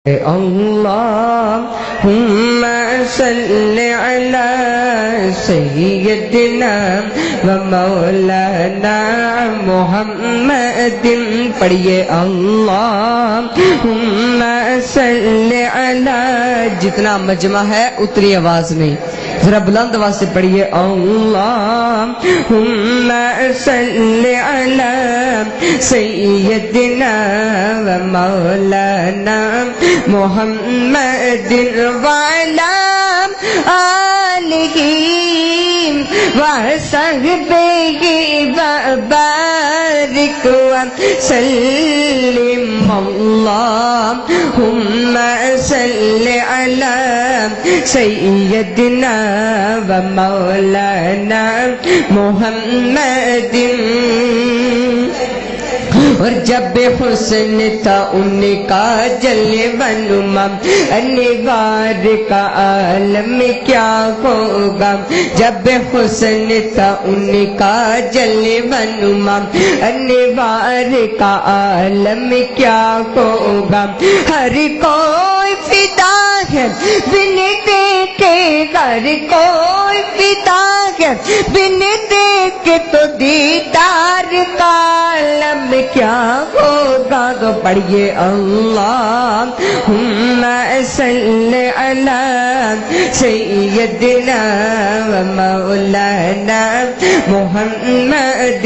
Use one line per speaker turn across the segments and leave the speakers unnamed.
اللهم صل على سيدنا ومولانا محمد پڑھیے اللهم صل على جتنا مجمع ہے اتنی آواز میں ذرا بلند آواز سے پڑھیے اللهم صل على سيدنا ومولانا محمد وعلى آلہ وصحبہ وبارک وسلم اللهم صل على سيدنا ومولانا محمد اور جب حسن تھا ان کا جلوہ نما انوار کا عالم کیا ہوگا جب حسن تھا ان کا جلوہ نما انوار کا عالم کیا ہوگا ہر کوئی فدا ہے بن دیکھے ہر کوئی فدا ہے بن دیکھے تو دیدار کا عالم کیا ہوگا تو پڑھیے اللهم صل على سيدنا ومولانا محمد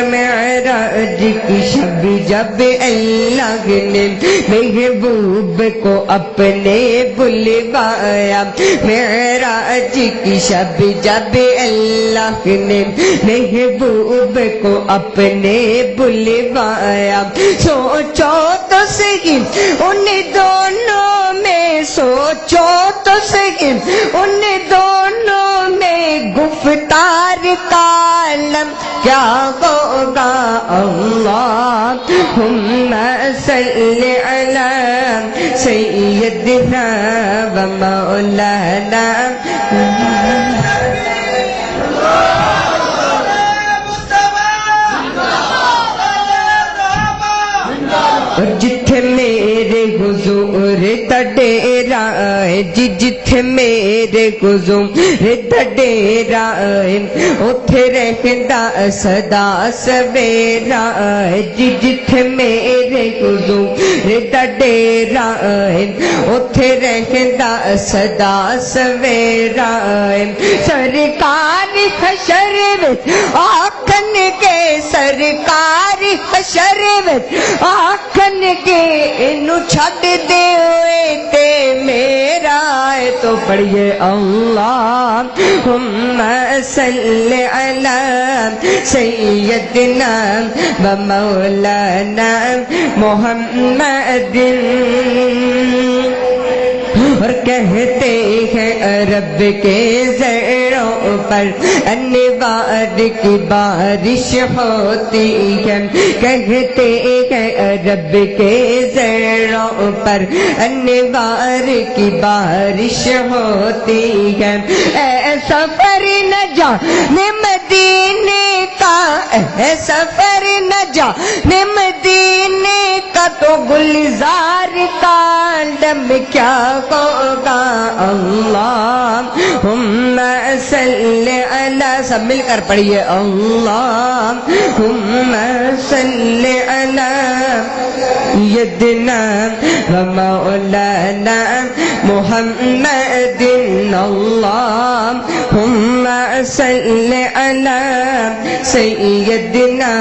معراج کی شب جب اللہ نے محبوب کو اپنے بلوایا معراج کی شب جب اللہ نے محبوب کو اپنے بلوایا سوچو تو صحیح ان دونوں میں سوچو تو صحیح ان دونوں میں گفتار کا عالم کیا ہوگا اللهم صل على سيدنا ومولانا اور جتھے میرے حضور دا ڈیرا ہے جتھے میرے حضور دا ڈیرا ہے اتھے رہندا سدا سویرا ہے جتھے میرے حضور دا ڈیرا ہے اتھے رہندا سدا سویرا ہے سرکار حشر وچ آکھن کے سرکار حشر وچ آکھن کے انو چھڈ دے ہوئے تے میرا ہے تو پڑھیے اللهم صل على سيدنا ومولانا محمد اور کہتے ہیں عرب کے زیروں پر انوار کی بارش ہوتی ہے کہتے ہیں عرب کے زیروں پر انوار کی بارش ہوتی ہے اے سفر نہ جانے مدینے کا اے سفر نہ جانے مدینے کا تو گلزار کا دم کیا ہوگا اللهم صل على سب مل کر پڑھیے اللهم صل على سيدنا ومولانا محمد اللهم صل على سيدنا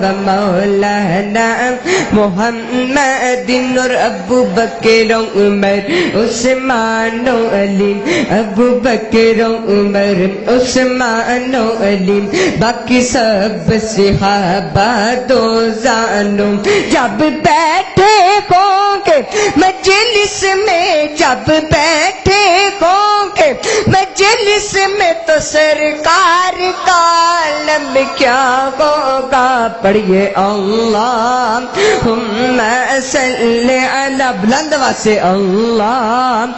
ومولانا محمد اور ابو بکر عمر عثمان و علی ابو بکر عمر عثمان و علی باقی سب صحابہ دو زانوں جب بیٹھے ہوں گے مجلس میں جب بیٹھے ہوں گے مجلس میں تو سرکار عالم کیا ہوگا پڑھیے اللہم صلی علی بلند واسے اللہم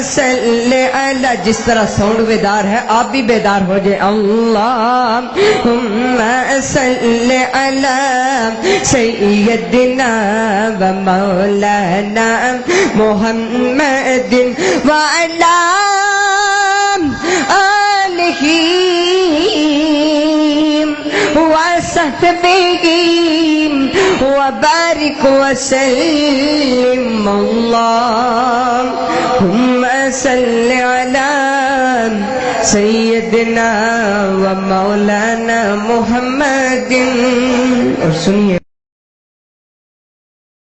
صلی علی جس طرح ساؤنڈ بیدار ہے آپ بھی بیدار ہو جائے اللہم صلی علی سیدنا و مولانا محمد وعلی آلہ وصحبہ وبارک وسلم اللہم صلی علی سیدنا و مولانا محمد اور سنیے